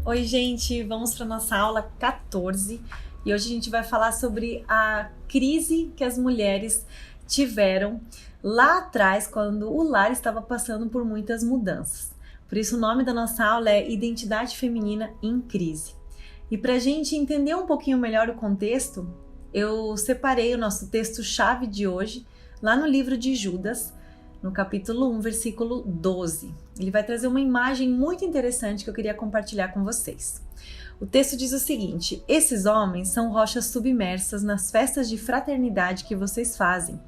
Oi, gente, vamos para nossa aula 14 e hoje a gente vai falar sobre a crise que as mulheres tiveram lá atrás, quando o lar estava passando por muitas mudanças. Por isso, o nome da nossa aula é Identidade Feminina em Crise. E para a gente entender um pouquinho melhor o contexto, eu separei o nosso texto-chave de hoje lá no livro de Judas, no capítulo 1, versículo 12. Ele vai trazer uma imagem muito interessante que eu queria compartilhar com vocês. O texto diz o seguinte: esses homens são rochas submersas nas festas de fraternidade que vocês fazem,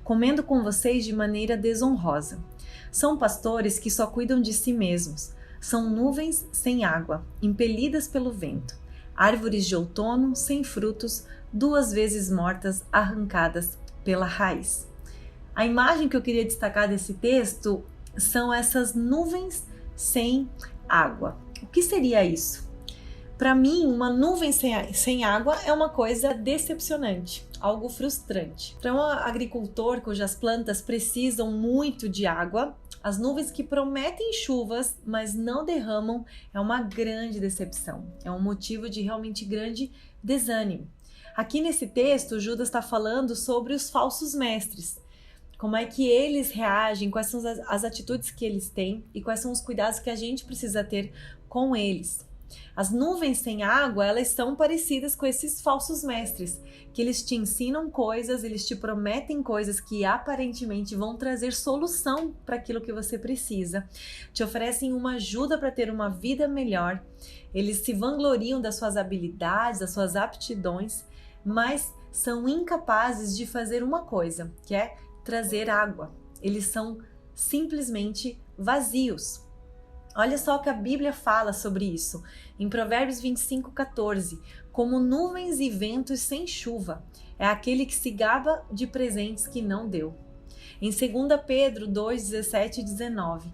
comendo com vocês de maneira desonrosa. São pastores que só cuidam de si mesmos. São nuvens sem água, impelidas pelo vento. Árvores de outono sem frutos, 2 vezes mortas, arrancadas pela raiz. A imagem que eu queria destacar desse texto são essas nuvens sem água. O que seria isso? Para mim, uma nuvem sem água é uma coisa decepcionante, algo frustrante. Para um agricultor cujas plantas precisam muito de água, as nuvens que prometem chuvas, mas não derramam, é uma grande decepção. É um motivo de realmente grande desânimo. Aqui nesse texto, Judas está falando sobre os falsos mestres. Como é que eles reagem, quais são as atitudes que eles têm e quais são os cuidados que a gente precisa ter com eles. As nuvens sem água, elas são parecidas com esses falsos mestres, que eles te ensinam coisas, eles te prometem coisas que aparentemente vão trazer solução para aquilo que você precisa, te oferecem uma ajuda para ter uma vida melhor, eles se vangloriam das suas habilidades, das suas aptidões, mas são incapazes de fazer uma coisa, que é trazer água. Eles são simplesmente vazios. Olha só o que a Bíblia fala sobre isso. Em Provérbios 25:14, como nuvens e ventos sem chuva, é aquele que se gaba de presentes que não deu. Em 2 Pedro 2:17 e 19,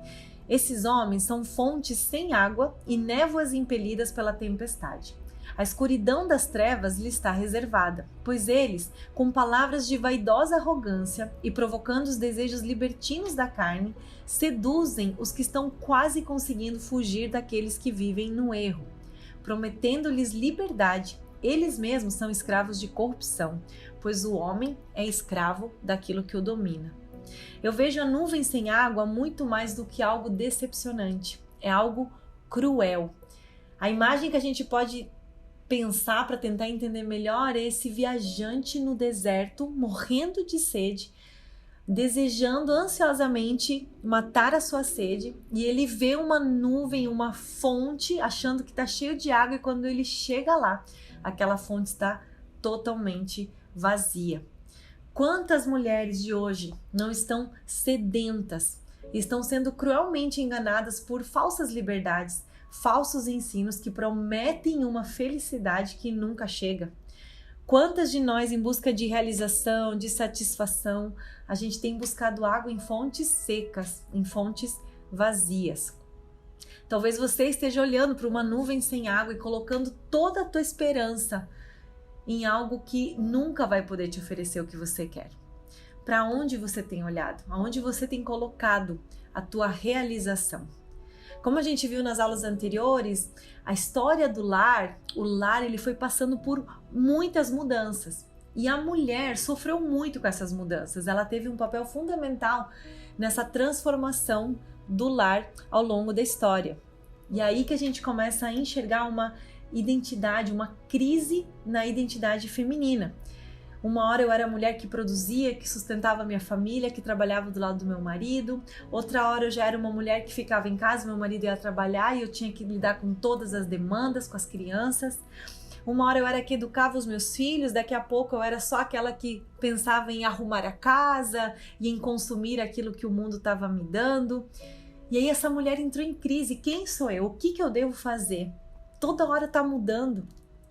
esses homens são fontes sem água e névoas impelidas pela tempestade. A escuridão das trevas lhe está reservada, pois eles, com palavras de vaidosa arrogância e provocando os desejos libertinos da carne, seduzem os que estão quase conseguindo fugir daqueles que vivem no erro. Prometendo-lhes liberdade, eles mesmos são escravos de corrupção, pois o homem é escravo daquilo que o domina. Eu vejo a nuvem sem água muito mais do que algo decepcionante, é algo cruel. A imagem que a gente pode pensar para tentar entender melhor é esse viajante no deserto, morrendo de sede, desejando ansiosamente matar a sua sede, e ele vê uma nuvem, uma fonte, achando que está cheio de água, e quando ele chega lá, aquela fonte está totalmente vazia. Quantas mulheres de hoje não estão sedentas, estão sendo cruelmente enganadas por falsas liberdades, falsos ensinos que prometem uma felicidade que nunca chega? Quantas de nós, em busca de realização, de satisfação, a gente tem buscado água em fontes secas, em fontes vazias? Talvez você esteja olhando para uma nuvem sem água e colocando toda a tua esperança em algo que nunca vai poder te oferecer o que você quer. Para onde você tem olhado? Aonde você tem colocado a tua realização? Como a gente viu nas aulas anteriores, a história do lar, o lar ele foi passando por muitas mudanças. E a mulher sofreu muito com essas mudanças. Ela teve um papel fundamental nessa transformação do lar ao longo da história. E aí que a gente começa a enxergar uma identidade, uma crise na identidade feminina. Uma hora eu era a mulher que produzia, que sustentava a minha família, que trabalhava do lado do meu marido. Outra hora eu já era uma mulher que ficava em casa, meu marido ia trabalhar e eu tinha que lidar com todas as demandas, com as crianças. Uma hora eu era a que educava os meus filhos, daqui a pouco eu era só aquela que pensava em arrumar a casa e em consumir aquilo que o mundo estava me dando. E aí essa mulher entrou em crise. Quem sou eu? O que eu devo fazer? Toda hora está mudando.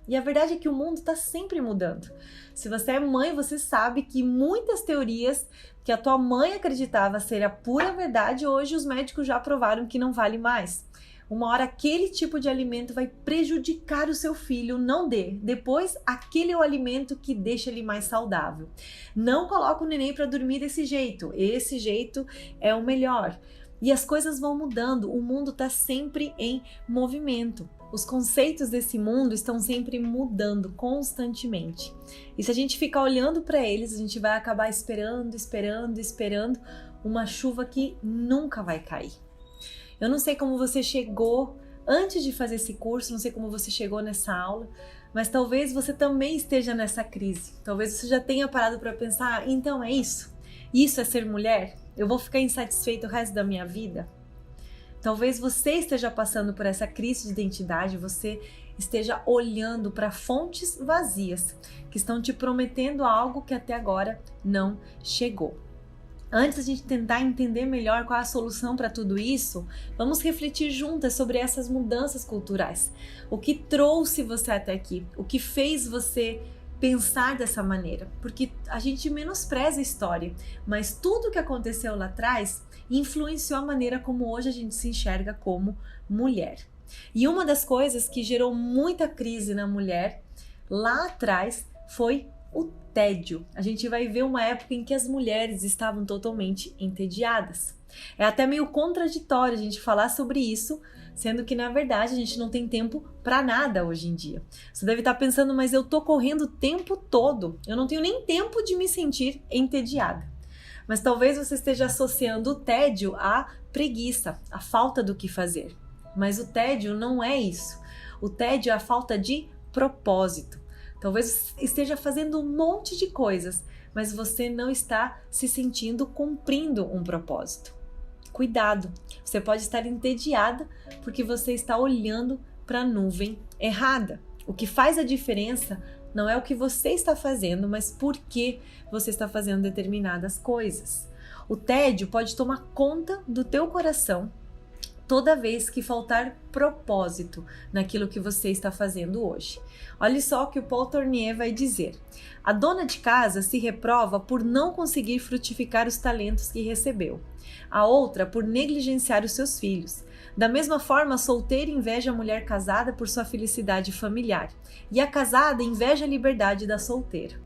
E a verdade é que o mundo está sempre mudando. Se você é mãe, você sabe que muitas teorias que a tua mãe acreditava ser a pura verdade, hoje os médicos já provaram que não vale mais. Uma hora aquele tipo de alimento vai prejudicar o seu filho, não dê. Depois, aquele é o alimento que deixa ele mais saudável. Não coloca o neném para dormir desse jeito, esse jeito é o melhor. E as coisas vão mudando, o mundo está sempre em movimento. Os conceitos desse mundo estão sempre mudando constantemente. E se a gente ficar olhando para eles, a gente vai acabar esperando uma chuva que nunca vai cair. Eu não sei como você chegou antes de fazer esse curso, não sei como você chegou nessa aula, mas talvez você também esteja nessa crise. Talvez você já tenha parado para pensar, então é isso? Isso é ser mulher? Eu vou ficar insatisfeito o resto da minha vida? Talvez você esteja passando por essa crise de identidade, você esteja olhando para fontes vazias que estão te prometendo algo que até agora não chegou. Antes de a gente tentar entender melhor qual é a solução para tudo isso, vamos refletir juntas sobre essas mudanças culturais. O que trouxe você até aqui? O que fez você pensar dessa maneira? Porque a gente menospreza a história, mas tudo o que aconteceu lá atrás influenciou a maneira como hoje a gente se enxerga como mulher. E uma das coisas que gerou muita crise na mulher lá atrás foi o tédio. A gente vai ver uma época em que as mulheres estavam totalmente entediadas. É até meio contraditório a gente falar sobre isso, sendo que na verdade a gente não tem tempo para nada hoje em dia. Você deve estar pensando, mas eu tô correndo o tempo todo, eu não tenho nem tempo de me sentir entediada. Mas talvez você esteja associando o tédio à preguiça, à falta do que fazer. Mas o tédio não é isso. O tédio é a falta de propósito. Talvez esteja fazendo um monte de coisas, mas você não está se sentindo cumprindo um propósito. Cuidado, você pode estar entediada porque você está olhando para a nuvem errada. O que faz a diferença não é o que você está fazendo, mas por que você está fazendo determinadas coisas. O tédio pode tomar conta do teu coração toda vez que faltar propósito naquilo que você está fazendo hoje. Olha só o que o Paul Tournier vai dizer. A dona de casa se reprova por não conseguir frutificar os talentos que recebeu. A outra por negligenciar os seus filhos. Da mesma forma, a solteira inveja a mulher casada por sua felicidade familiar. E a casada inveja a liberdade da solteira.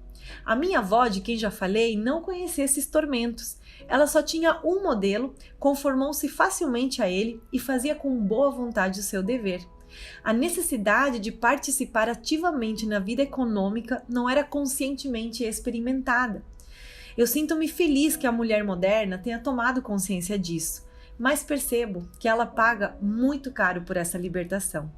A minha avó, de quem já falei, não conhecia esses tormentos. Ela só tinha um modelo, conformou-se facilmente a ele e fazia com boa vontade o seu dever. A necessidade de participar ativamente na vida econômica não era conscientemente experimentada. Eu sinto-me feliz que a mulher moderna tenha tomado consciência disso, mas percebo que ela paga muito caro por essa libertação.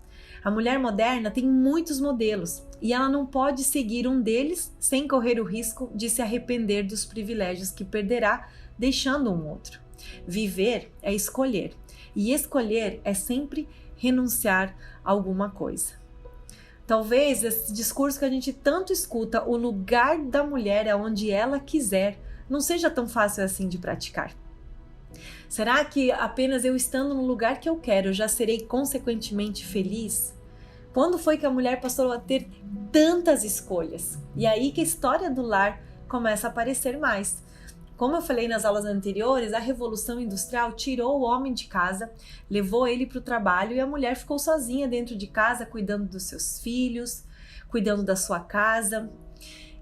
A mulher moderna tem muitos modelos e ela não pode seguir um deles sem correr o risco de se arrepender dos privilégios que perderá deixando um outro. Viver é escolher, e escolher é sempre renunciar a alguma coisa. Talvez esse discurso que a gente tanto escuta, o lugar da mulher é onde ela quiser, não seja tão fácil assim de praticar. Será que apenas eu estando no lugar que eu quero, eu já serei consequentemente feliz? Quando foi que a mulher passou a ter tantas escolhas? E aí que a história do lar começa a aparecer mais. Como eu falei nas aulas anteriores, a Revolução Industrial tirou o homem de casa, levou ele para o trabalho e a mulher ficou sozinha dentro de casa, cuidando dos seus filhos, cuidando da sua casa.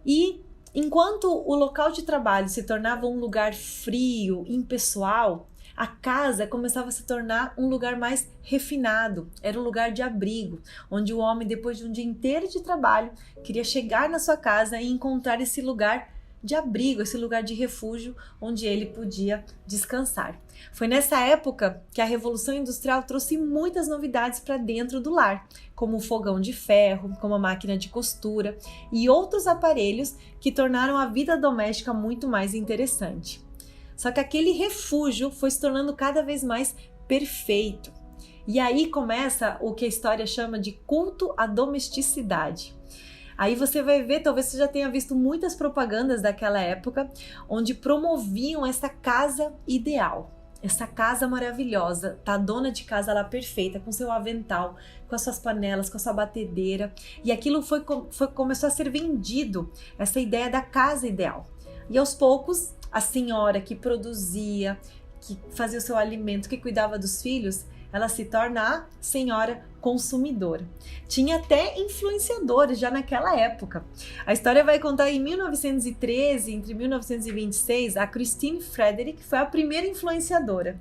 E enquanto o local de trabalho se tornava um lugar frio, impessoal, a casa começava a se tornar um lugar mais refinado, era um lugar de abrigo, onde o homem, depois de um dia inteiro de trabalho, queria chegar na sua casa e encontrar esse lugar de abrigo, esse lugar de refúgio onde ele podia descansar. Foi nessa época que a Revolução Industrial trouxe muitas novidades para dentro do lar, como o fogão de ferro, como a máquina de costura e outros aparelhos que tornaram a vida doméstica muito mais interessante. Só que aquele refúgio foi se tornando cada vez mais perfeito. E aí começa o que a história chama de culto à domesticidade. Aí você vai ver, talvez você já tenha visto muitas propagandas daquela época, onde promoviam essa casa ideal, essa casa maravilhosa, tá? A dona de casa lá perfeita, com seu avental, com as suas panelas, com a sua batedeira. E aquilo começou a ser vendido, essa ideia da casa ideal. E aos poucos, a senhora que produzia, que fazia o seu alimento, que cuidava dos filhos, ela se torna a senhora consumidora. Tinha até influenciadores já naquela época. A história vai contar em 1913, entre 1926, a Christine Frederick foi a primeira influenciadora.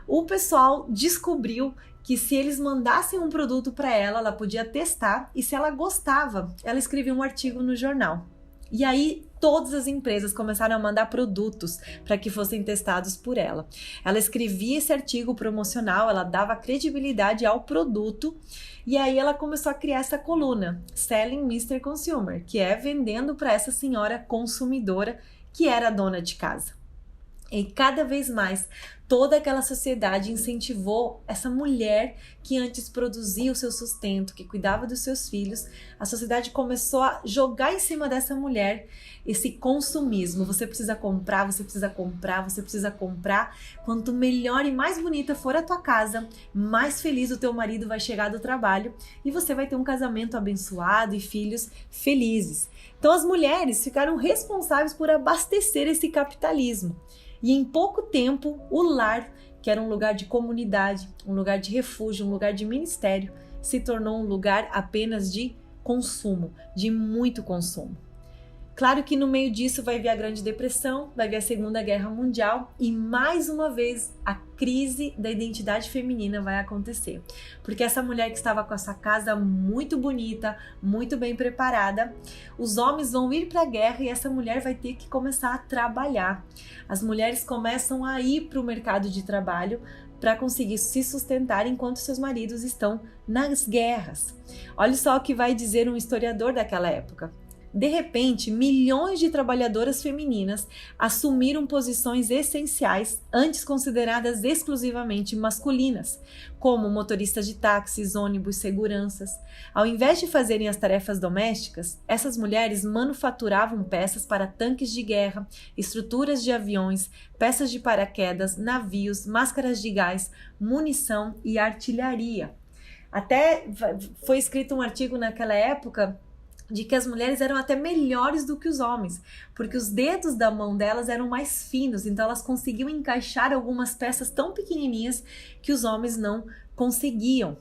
o pessoal descobriu que se eles mandassem um produto para ela, ela podia testar e se ela gostava, ela escrevia um artigo no jornal. E aí todas as empresas começaram a mandar produtos para que fossem testados por ela. Ela escrevia esse artigo promocional, ela dava credibilidade ao produto e aí ela começou a criar essa coluna, Selling Mr. Consumer, que é vendendo para essa senhora consumidora que era a dona de casa. E cada vez mais, toda aquela sociedade incentivou essa mulher que antes produzia o seu sustento, que cuidava dos seus filhos. A sociedade começou a jogar em cima dessa mulher esse consumismo. Você precisa comprar, você precisa comprar, você precisa comprar. Quanto melhor e mais bonita for a tua casa, mais feliz o teu marido vai chegar do trabalho e você vai ter um casamento abençoado e filhos felizes. Então as mulheres ficaram responsáveis por abastecer esse capitalismo. E em pouco tempo, o lar, que era um lugar de comunidade, um lugar de refúgio, um lugar de ministério, se tornou um lugar apenas de consumo, de muito consumo. Claro que no meio disso vai vir a Grande Depressão, vai vir a Segunda Guerra Mundial e mais uma vez a crise da identidade feminina vai acontecer. Porque essa mulher que estava com essa casa muito bonita, muito bem preparada, os homens vão ir para a guerra e essa mulher vai ter que começar a trabalhar. As mulheres começam a ir para o mercado de trabalho para conseguir se sustentar enquanto seus maridos estão nas guerras. Olha só o que vai dizer um historiador daquela época. De repente, milhões de trabalhadoras femininas assumiram posições essenciais antes consideradas exclusivamente masculinas, como motoristas de táxis, ônibus, seguranças. Ao invés de fazerem as tarefas domésticas, essas mulheres manufaturavam peças para tanques de guerra, estruturas de aviões, peças de paraquedas, navios, máscaras de gás, munição e artilharia. Até foi escrito um artigo naquela época de que as mulheres eram até melhores do que os homens, porque os dedos da mão delas eram mais finos, então elas conseguiam encaixar algumas peças tão pequenininhas que os homens não conseguiam.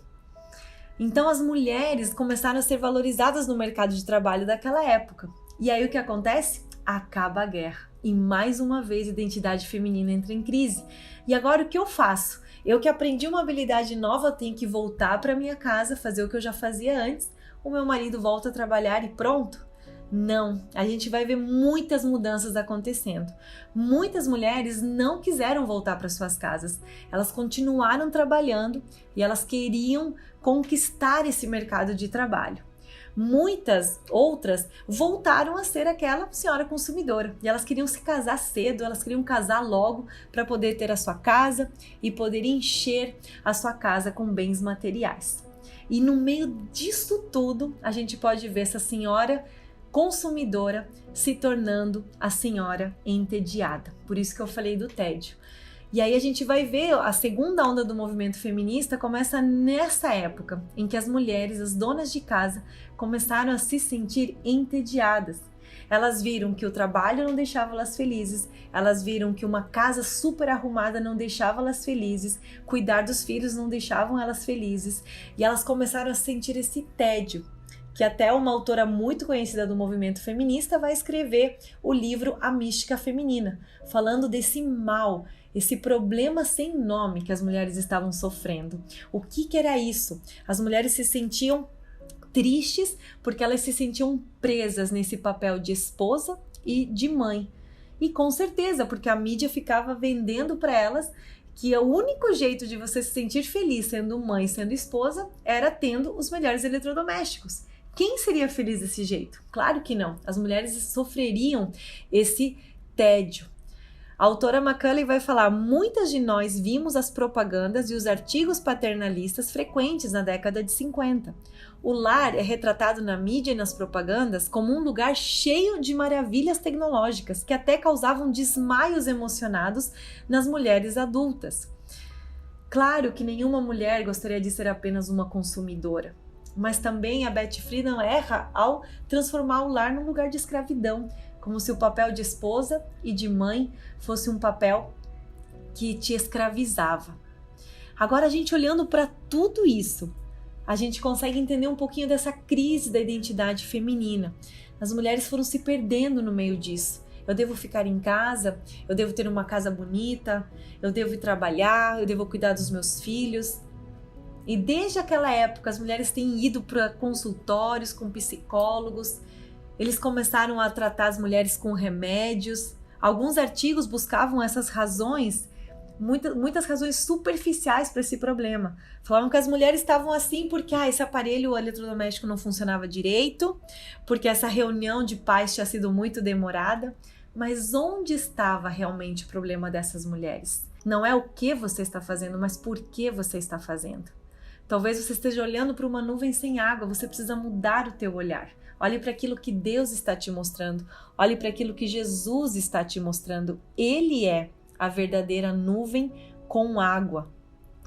Então as mulheres começaram a ser valorizadas no mercado de trabalho daquela época. E aí o que acontece? Acaba a guerra. E mais uma vez a identidade feminina entra em crise. E agora o que eu faço? Eu que aprendi uma habilidade nova, tenho que voltar para minha casa, fazer o que eu já fazia antes. O meu marido volta a trabalhar e pronto? Não, a gente vai ver muitas mudanças acontecendo. Muitas mulheres não quiseram voltar para suas casas. Elas continuaram trabalhando e elas queriam conquistar esse mercado de trabalho. Muitas outras voltaram a ser aquela senhora consumidora e elas queriam se casar cedo, elas queriam casar logo para poder ter a sua casa e poder encher a sua casa com bens materiais. E no meio disso tudo, a gente pode ver essa senhora consumidora se tornando a senhora entediada. Por isso que eu falei do tédio. E aí a gente vai ver a segunda onda do movimento feminista começa nessa época, em que as mulheres, as donas de casa, começaram a se sentir entediadas. Elas viram que o trabalho não deixava elas felizes, elas viram que uma casa super arrumada não deixava elas felizes, cuidar dos filhos não deixavam elas felizes, e elas começaram a sentir esse tédio, que até uma autora muito conhecida do movimento feminista vai escrever o livro A Mística Feminina, falando desse mal, esse problema sem nome que as mulheres estavam sofrendo. O que era isso? As mulheres se sentiam tristes porque elas se sentiam presas nesse papel de esposa e de mãe. E com certeza, porque a mídia ficava vendendo para elas que o único jeito de você se sentir feliz sendo mãe, sendo esposa, era tendo os melhores eletrodomésticos. Quem seria feliz desse jeito? Claro que não. As mulheres sofreriam esse tédio. A autora Macaulay vai falar: muitas de nós vimos as propagandas e os artigos paternalistas frequentes na década de 50. O lar é retratado na mídia e nas propagandas como um lugar cheio de maravilhas tecnológicas que até causavam desmaios emocionados nas mulheres adultas. Claro que nenhuma mulher gostaria de ser apenas uma consumidora, mas também a Betty Friedan erra ao transformar o lar num lugar de escravidão, como se o papel de esposa e de mãe fosse um papel que te escravizava. Agora, a gente olhando para tudo isso, a gente consegue entender um pouquinho dessa crise da identidade feminina. As mulheres foram se perdendo no meio disso. Eu devo ficar em casa? Eu devo ter uma casa bonita? Eu devo ir trabalhar? Eu devo cuidar dos meus filhos? E desde aquela época, as mulheres têm ido para consultórios com psicólogos, eles começaram a tratar as mulheres com remédios. Alguns artigos buscavam essas razões, muitas razões superficiais para esse problema. Falavam que as mulheres estavam assim porque esse aparelho eletrodoméstico não funcionava direito, porque essa reunião de pais tinha sido muito demorada. Mas onde estava realmente o problema dessas mulheres? Não é o que você está fazendo, mas por que você está fazendo. Talvez você esteja olhando para uma nuvem sem água, você precisa mudar o teu olhar. Olhe para aquilo que Deus está te mostrando, olhe para aquilo que Jesus está te mostrando. Ele é a verdadeira nuvem com água.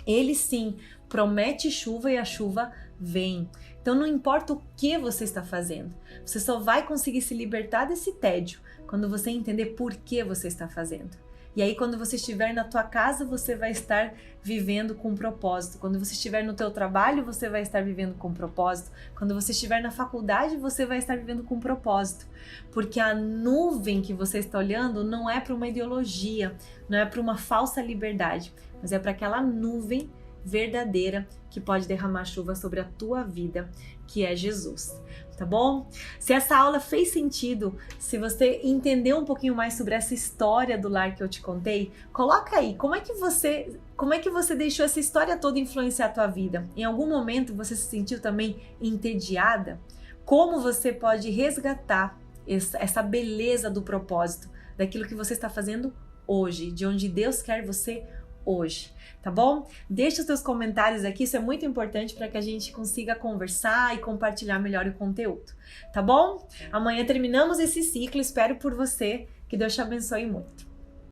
Ele sim promete chuva e a chuva vem. Então não importa o que você está fazendo, você só vai conseguir se libertar desse tédio quando você entender por que você está fazendo. E aí quando você estiver na tua casa, você vai estar vivendo com propósito. Quando você estiver no teu trabalho, você vai estar vivendo com propósito. Quando você estiver na faculdade, você vai estar vivendo com propósito. Porque a nuvem que você está olhando não é para uma ideologia, não é para uma falsa liberdade, mas é para aquela nuvem verdadeira que pode derramar chuva sobre a tua vida, que é Jesus. Tá bom? Se essa aula fez sentido, se você entendeu um pouquinho mais sobre essa história do lar que eu te contei, coloca aí, como é que você deixou essa história toda influenciar a tua vida? Em algum momento você se sentiu também entediada? Como você pode resgatar essa beleza do propósito, daquilo que você está fazendo hoje, de onde Deus quer você hoje, tá bom? Deixa os teus comentários aqui, isso é muito importante para que a gente consiga conversar e compartilhar melhor o conteúdo, tá bom? Amanhã terminamos esse ciclo, espero por você, que Deus te abençoe muito.